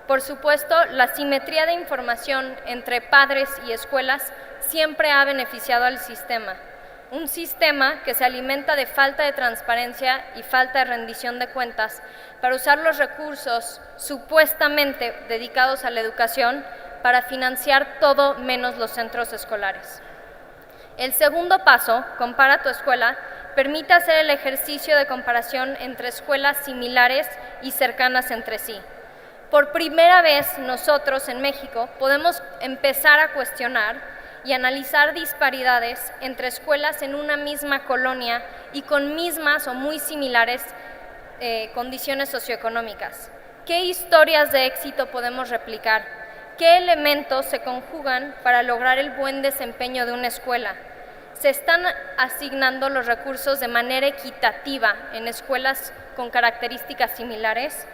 I: Por supuesto, la simetría de información entre padres y escuelas siempre ha beneficiado al sistema. Un sistema que se alimenta de falta de transparencia y falta de rendición de cuentas para usar los recursos supuestamente dedicados a la educación para financiar todo menos los centros escolares. El segundo paso, Compara tu escuela, permite hacer el ejercicio de comparación entre escuelas similares y cercanas entre sí. Por primera vez nosotros en México podemos empezar a cuestionar y analizar disparidades entre escuelas en una misma colonia y con mismas o muy similares condiciones socioeconómicas. ¿Qué historias de éxito podemos replicar? ¿Qué elementos se conjugan para lograr el buen desempeño de una escuela? ¿Se están asignando los recursos de manera equitativa en escuelas con características similares?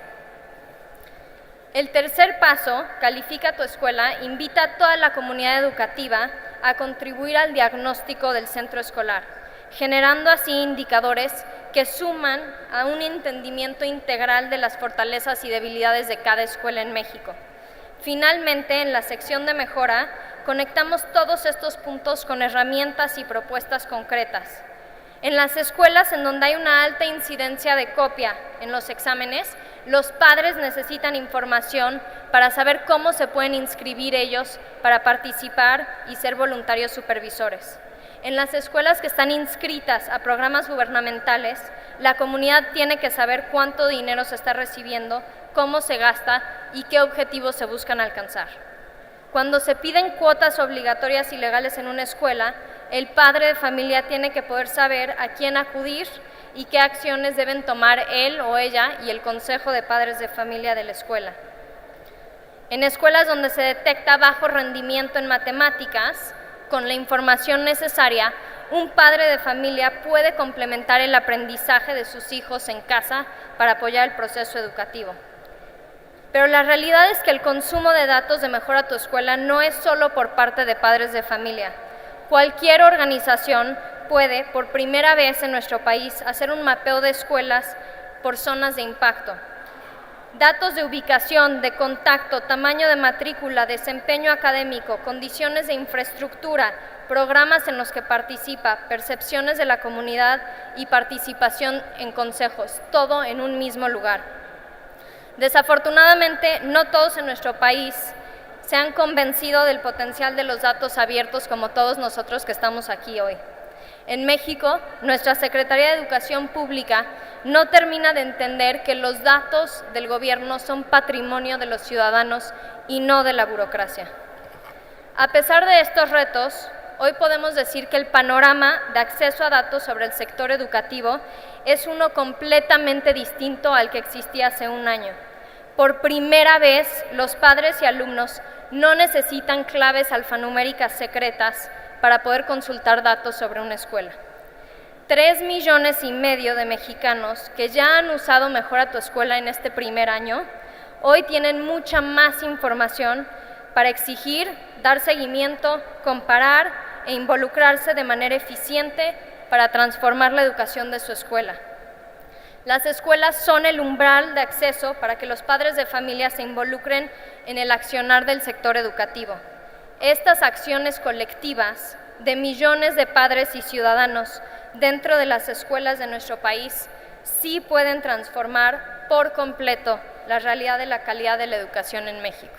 I: El tercer paso, Califica tu escuela, invita a toda la comunidad educativa a contribuir al diagnóstico del centro escolar, generando así indicadores que suman a un entendimiento integral de las fortalezas y debilidades de cada escuela en México. Finalmente, en la sección de mejora, conectamos todos estos puntos con herramientas y propuestas concretas. En las escuelas en donde hay una alta incidencia de copia en los exámenes, los padres necesitan información para saber cómo se pueden inscribir ellos para participar y ser voluntarios supervisores. En las escuelas que están inscritas a programas gubernamentales, la comunidad tiene que saber cuánto dinero se está recibiendo, cómo se gasta y qué objetivos se buscan alcanzar. Cuando se piden cuotas obligatorias y legales en una escuela, el padre de familia tiene que poder saber a quién acudir y qué acciones deben tomar él o ella y el consejo de padres de familia de la escuela. En escuelas donde se detecta bajo rendimiento en matemáticas, con la información necesaria, un padre de familia puede complementar el aprendizaje de sus hijos en casa para apoyar el proceso educativo. Pero la realidad es que el consumo de datos de Mejora tu Escuela no es solo por parte de padres de familia. Cualquier organización puede, por primera vez en nuestro país, hacer un mapeo de escuelas por zonas de impacto. Datos de ubicación, de contacto, tamaño de matrícula, desempeño académico, condiciones de infraestructura, programas en los que participa, percepciones de la comunidad y participación en consejos, todo en un mismo lugar. Desafortunadamente, no todos en nuestro país se han convencido del potencial de los datos abiertos como todos nosotros que estamos aquí hoy. En México, nuestra Secretaría de Educación Pública no termina de entender que los datos del gobierno son patrimonio de los ciudadanos y no de la burocracia. A pesar de estos retos, hoy podemos decir que el panorama de acceso a datos sobre el sector educativo es uno completamente distinto al que existía hace un año. Por primera vez, los padres y alumnos no necesitan claves alfanuméricas secretas para poder consultar datos sobre una escuela. 3,5 millones de mexicanos que ya han usado Mejora tu Escuela en este primer año, hoy tienen mucha más información para exigir, dar seguimiento, comparar e involucrarse de manera eficiente para transformar la educación de su escuela. Las escuelas son el umbral de acceso para que los padres de familia se involucren en el accionar del sector educativo. Estas acciones colectivas de millones de padres y ciudadanos dentro de las escuelas de nuestro país sí pueden transformar por completo la realidad de la calidad de la educación en México.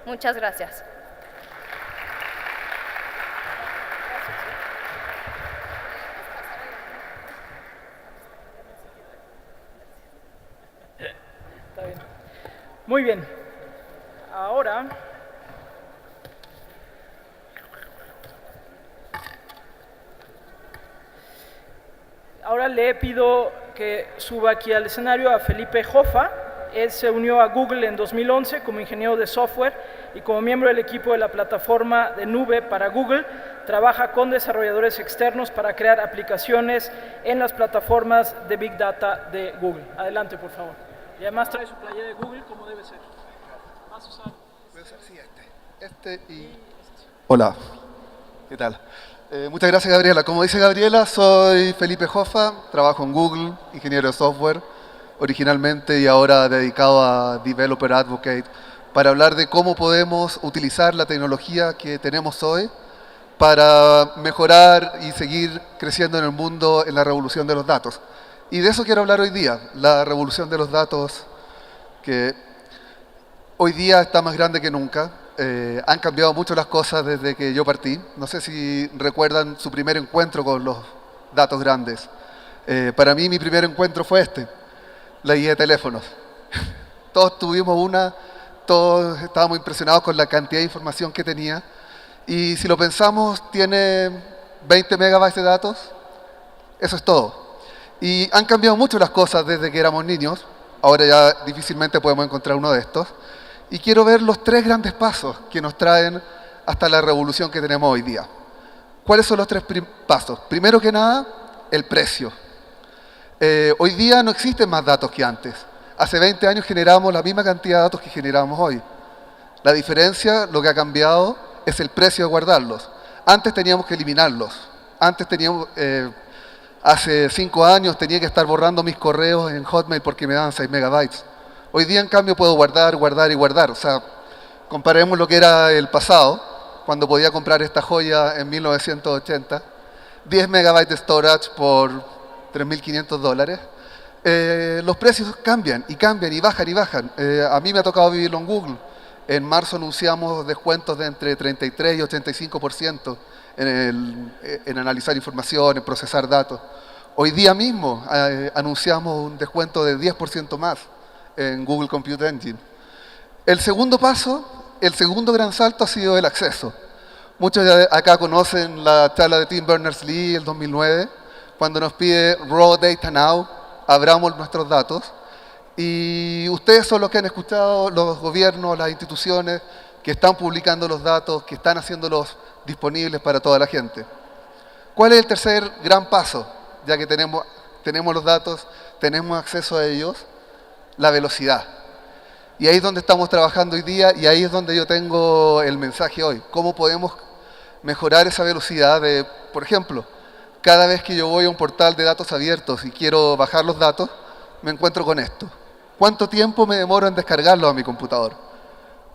I: Muchas gracias.
A: Muy bien. Ahora le pido que suba aquí al escenario a Felipe Hoffa. Él se unió a Google en 2011 como ingeniero de software y como miembro del equipo de la plataforma de nube para Google, trabaja con desarrolladores externos para crear aplicaciones en las plataformas de Big Data de Google. Adelante, por favor. Y además trae su playera de Google como debe ser. ¿Vas a usar?
J: Voy a usar este y... Hola, ¿qué tal? Muchas gracias, Gabriela. Como dice Gabriela, soy Felipe Hoffa, trabajo en Google, ingeniero de software, originalmente y ahora dedicado a Developer Advocate, para hablar de cómo podemos utilizar la tecnología que tenemos hoy para mejorar y seguir creciendo en el mundo en la revolución de los datos. Y de eso quiero hablar hoy día, la revolución de los datos, que hoy día está más grande que nunca. Han cambiado mucho las cosas desde que yo partí. No sé si recuerdan su primer encuentro con los datos grandes. Para mí mi primer encuentro fue la guía de teléfonos. Todos tuvimos una, todos estábamos impresionados con la cantidad de información que tenía. Y si lo pensamos, tiene 20 megabytes de datos. Eso es todo. Y han cambiado mucho las cosas desde que éramos niños. Ahora ya difícilmente podemos encontrar uno de estos. Y quiero ver los 3 grandes pasos que nos traen hasta la revolución que tenemos hoy día. ¿Cuáles son los 3 pasos? Primero que nada, el precio. Hoy día no existen más datos que antes. Hace 20 años generábamos la misma cantidad de datos que generamos hoy. La diferencia, lo que ha cambiado, es el precio de guardarlos. Antes teníamos que eliminarlos. Antes teníamos, hace 5 años tenía que estar borrando mis correos en Hotmail porque me daban 6 megabytes. Hoy día, en cambio, puedo guardar, guardar y guardar. O sea, comparemos lo que era el pasado, cuando podía comprar esta joya en 1980. 10 megabytes de storage por $3.500. Los precios cambian y cambian y bajan y bajan. A mí me ha tocado vivirlo en Google. En marzo anunciamos descuentos de entre 33 y 85% en analizar información, en procesar datos. Hoy día mismo anunciamos un descuento de 10% más en Google Compute Engine. El segundo paso, el segundo gran salto ha sido el acceso. Muchos de acá conocen la charla de Tim Berners-Lee el 2009, cuando nos pide Raw Data Now, abramos nuestros datos. Y ustedes son los que han escuchado, los gobiernos, las instituciones que están publicando los datos, que están haciéndolos disponibles para toda la gente. ¿Cuál es el tercer gran paso? Ya que tenemos los datos, tenemos acceso a ellos, la velocidad. Y ahí es donde estamos trabajando hoy día y ahí es donde yo tengo el mensaje hoy. ¿Cómo podemos mejorar esa velocidad de, por ejemplo, cada vez que yo voy a un portal de datos abiertos y quiero bajar los datos, me encuentro con esto? ¿Cuánto tiempo me demoro en descargarlos a mi computador?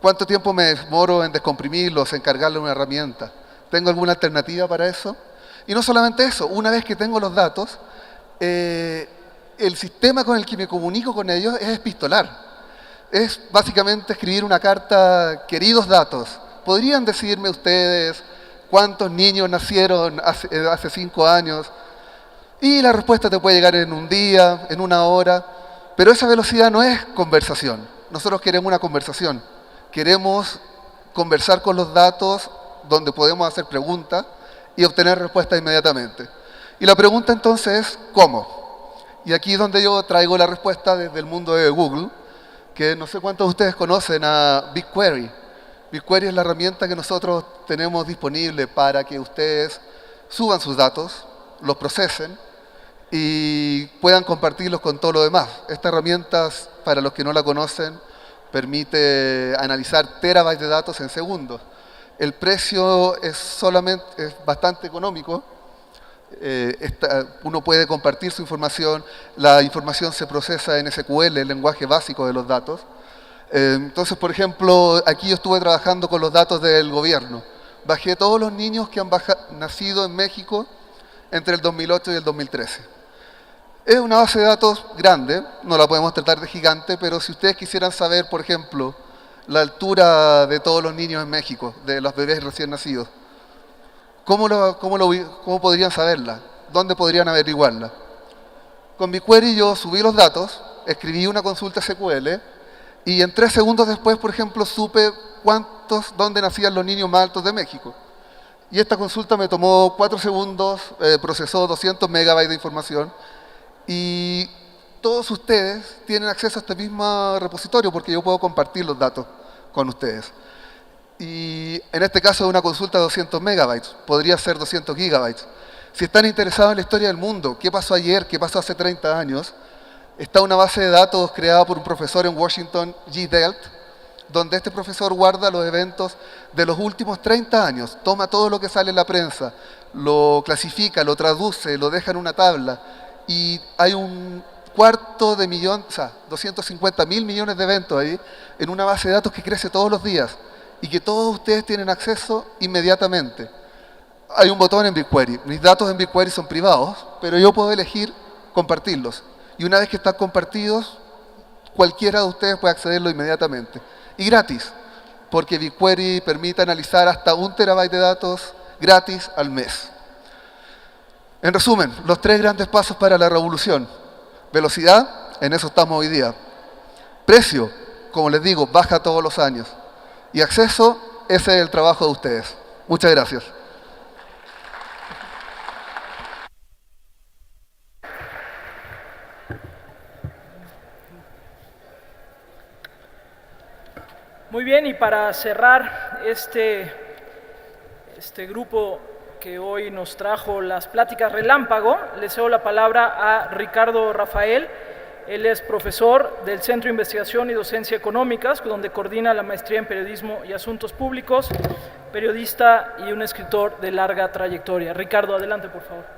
J: ¿Cuánto tiempo me demoro en descomprimirlos, en cargarle una herramienta? ¿Tengo alguna alternativa para eso? Y no solamente eso, una vez que tengo los datos, el sistema con el que me comunico con ellos es epistolar. Es básicamente escribir una carta: queridos datos, ¿podrían decirme ustedes cuántos niños nacieron hace 5 años? Y la respuesta te puede llegar en un día, en una hora, pero esa velocidad no es conversación. Nosotros queremos una conversación. Queremos conversar con los datos donde podemos hacer preguntas y obtener respuestas inmediatamente. Y la pregunta entonces es, ¿cómo? Y aquí es donde yo traigo la respuesta desde el mundo de Google, que no sé cuántos de ustedes conocen a BigQuery. BigQuery es la herramienta que nosotros tenemos disponible para que ustedes suban sus datos, los procesen y puedan compartirlos con todo lo demás. Esta herramienta, para los que no la conocen, permite analizar terabytes de datos en segundos. El precio es bastante económico. Uno puede compartir su información, la información se procesa en SQL, el lenguaje básico de los datos. Entonces, por ejemplo, aquí yo estuve trabajando con los datos del gobierno. Bajé todos los niños que han nacido en México entre el 2008 y el 2013. Es una base de datos grande, no la podemos tratar de gigante, pero si ustedes quisieran saber, por ejemplo, la altura de todos los niños en México, de los bebés recién nacidos, ¿cómo podrían saberla? ¿Dónde podrían averiguarla? Con BigQuery yo subí los datos, escribí una consulta SQL Y en 3 segundos después, por ejemplo, supe dónde nacían los niños más altos de México. Y esta consulta me tomó 4 segundos, procesó 200 megabytes de información y todos ustedes tienen acceso a este mismo repositorio porque yo puedo compartir los datos con ustedes. Y en este caso es una consulta de 200 megabytes, podría ser 200 gigabytes. Si están interesados en la historia del mundo, qué pasó ayer, qué pasó hace 30 años, está una base de datos creada por un profesor en Washington, G. Delt, donde este profesor guarda los eventos de los últimos 30 años, toma todo lo que sale en la prensa, lo clasifica, lo traduce, lo deja en una tabla, y hay 250.000 millones de eventos ahí, en una base de datos que crece todos los días, y que todos ustedes tienen acceso inmediatamente. Hay un botón en BigQuery, mis datos en BigQuery son privados, pero yo puedo elegir compartirlos, y una vez que están compartidos, cualquiera de ustedes puede accederlo inmediatamente. Y gratis, porque BigQuery permite analizar hasta 1 terabyte de datos gratis al mes. En resumen, los 3 grandes pasos para la revolución. Velocidad, en eso estamos hoy día. Precio, como les digo, baja todos los años. Y acceso, ese es el trabajo de ustedes. Muchas gracias.
A: Muy bien, y para cerrar este grupo que hoy nos trajo las pláticas relámpago, le cedo la palabra a Ricardo Rafael. Él es profesor del Centro de Investigación y Docencia Económicas, donde coordina la maestría en Periodismo y Asuntos Públicos, periodista y un escritor de larga trayectoria. Ricardo, adelante, por favor.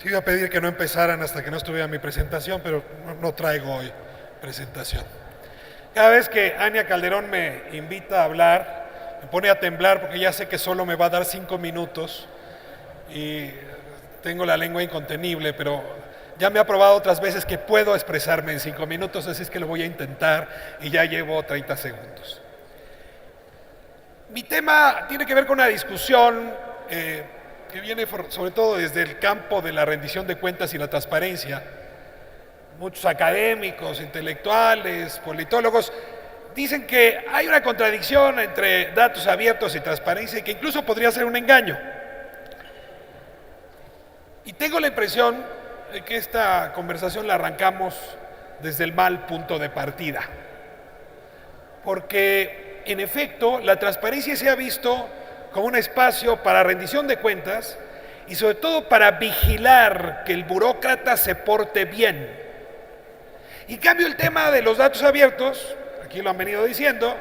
K: Te iba a pedir que no empezaran hasta que no estuviera mi presentación, pero no traigo hoy presentación. Cada vez que Ania Calderón me invita a hablar, me pone a temblar porque ya sé que solo me va a dar 5 minutos y tengo la lengua incontenible, pero ya me ha probado otras veces que puedo expresarme en 5 minutos, así es que lo voy a intentar y ya llevo 30 segundos. Mi tema tiene que ver con una discusión que viene sobre todo desde el campo de la rendición de cuentas y la transparencia. Muchos académicos, intelectuales, politólogos dicen que hay una contradicción entre datos abiertos y transparencia y que incluso podría ser un engaño. Y tengo la impresión de que esta conversación la arrancamos desde el mal punto de partida. Porque, en efecto, la transparencia se ha visto como un espacio para rendición de cuentas y sobre todo para vigilar que el burócrata se porte bien. En cambio, el tema de los datos abiertos, aquí lo han venido diciendo,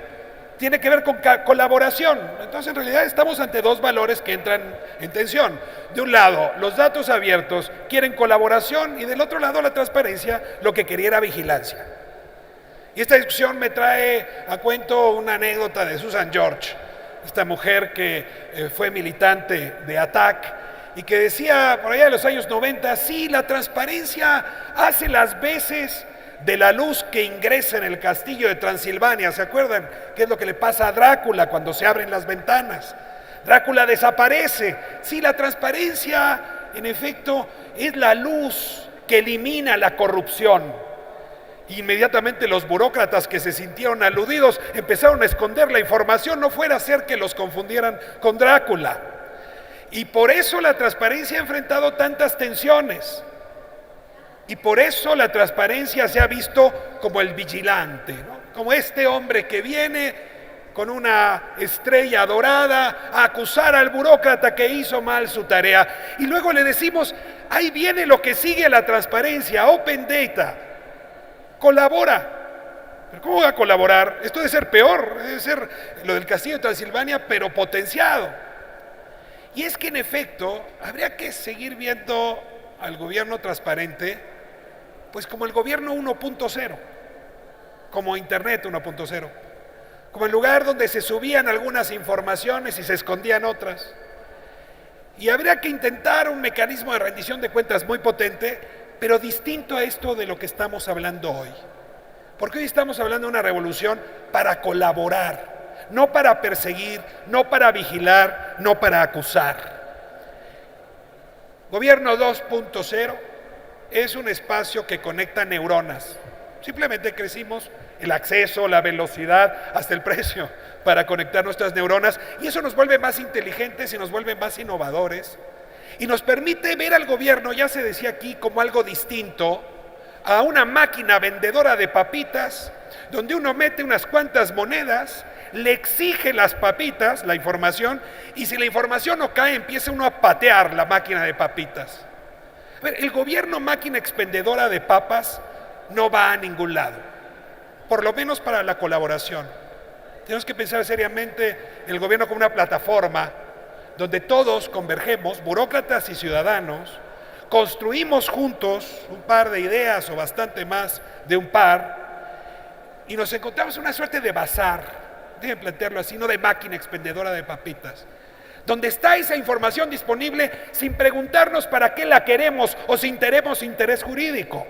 K: tiene que ver con colaboración. Entonces, en realidad, estamos ante 2 valores que entran en tensión. De un lado, los datos abiertos quieren colaboración y del otro lado, la transparencia lo que quería era vigilancia. Y esta discusión me trae a cuento una anécdota de Susan George, esta mujer que fue militante de ATTAC y que decía por allá de los años 90, sí, la transparencia hace las veces de la luz que ingresa en el castillo de Transilvania. ¿Se acuerdan qué es lo que le pasa a Drácula cuando se abren las ventanas? Drácula desaparece. Sí, la transparencia, en efecto, es la luz que elimina la corrupción. Inmediatamente los burócratas que se sintieron aludidos empezaron a esconder la información, no fuera a ser que los confundieran con Drácula. Y por eso la transparencia ha enfrentado tantas tensiones. Y por eso la transparencia se ha visto como el vigilante, ¿no? Como este hombre que viene con una estrella dorada a acusar al burócrata que hizo mal su tarea. Y luego le decimos, ahí viene lo que sigue a la transparencia, Open Data. Colabora. ¿Pero cómo va a colaborar? Esto debe ser peor, debe ser lo del castillo de Transilvania, pero potenciado. Y es que en efecto, habría que seguir viendo al gobierno transparente, pues como el gobierno 1.0, como Internet 1.0, como el lugar donde se subían algunas informaciones y se escondían otras. Y habría que intentar un mecanismo de rendición de cuentas muy potente, pero distinto a esto de lo que estamos hablando hoy. Porque hoy estamos hablando de una revolución para colaborar, no para perseguir, no para vigilar, no para acusar. Gobierno 2.0 es un espacio que conecta neuronas. Simplemente crecimos el acceso, la velocidad, hasta el precio para conectar nuestras neuronas, y eso nos vuelve más inteligentes y nos vuelve más innovadores y nos permite ver al gobierno, ya se decía aquí, como algo distinto a una máquina vendedora de papitas donde uno mete unas cuantas monedas, le exige las papitas, la información, y si la información no cae, empieza uno a patear la máquina de papitas. A ver, el gobierno máquina expendedora de papas no va a ningún lado, por lo menos para la colaboración. Tenemos que pensar seriamente en el gobierno como una plataforma donde todos convergemos, burócratas y ciudadanos, construimos juntos un par de ideas o bastante más de un par, y nos encontramos en una suerte de bazar, deben plantearlo así, no de máquina expendedora de papitas, donde está esa información disponible sin preguntarnos para qué la queremos o si tenemos interés jurídico.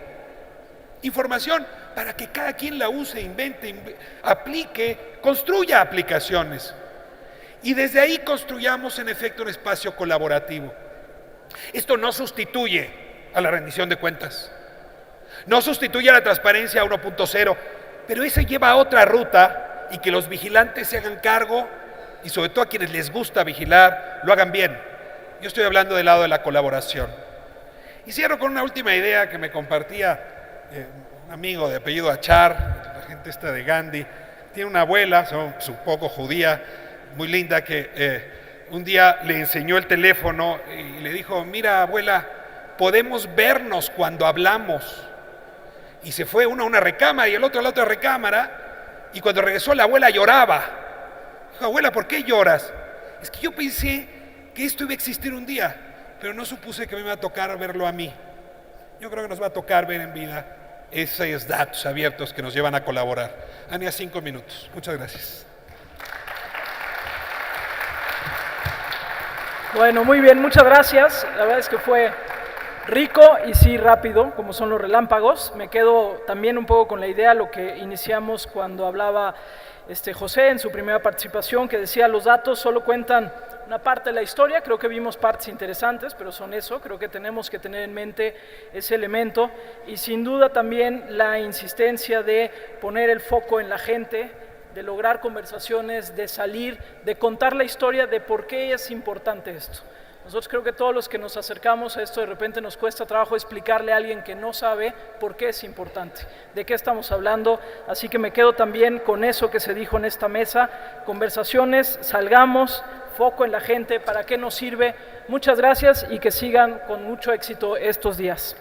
K: Información para que cada quien la use, invente, aplique, construya aplicaciones. Y desde ahí construyamos en efecto un espacio colaborativo. Esto no sustituye a la rendición de cuentas, no sustituye a la transparencia 1.0, pero eso lleva a otra ruta, y que los vigilantes se hagan cargo, y sobre todo a quienes les gusta vigilar, lo hagan bien. Yo estoy hablando del lado de la colaboración. Y cierro con una última idea que me compartía un amigo de apellido Achar, la gente esta de Gandhi. Tiene una abuela, un poco judía, muy linda, que un día le enseñó el teléfono y le dijo: mira, abuela, podemos vernos cuando hablamos. Y se fue uno a una recámara y el otro a la otra recámara, y cuando regresó la abuela lloraba. Dijo: abuela, ¿por qué lloras? Es que yo pensé que esto iba a existir un día, pero no supuse que me iba a tocar verlo a mí. Yo creo que nos va a tocar ver en vida esos datos abiertos que nos llevan a colaborar. Ania, 5 minutos. Muchas gracias.
A: Bueno, muy bien, muchas gracias. La verdad es que fue rico y sí rápido, como son los relámpagos. Me quedo también un poco con la idea, lo que iniciamos cuando hablaba José en su primera participación, que decía: los datos solo cuentan una parte de la historia. Creo que vimos partes interesantes, pero son eso. Creo que tenemos que tener en mente ese elemento, y sin duda también la insistencia de poner el foco en la gente, de lograr conversaciones, de salir, de contar la historia de por qué es importante esto. Nosotros creo que todos los que nos acercamos a esto, de repente nos cuesta trabajo explicarle a alguien que no sabe por qué es importante, de qué estamos hablando. Así que me quedo también con eso que se dijo en esta mesa: conversaciones, salgamos, foco en la gente, para qué nos sirve. Muchas gracias y que sigan con mucho éxito estos días.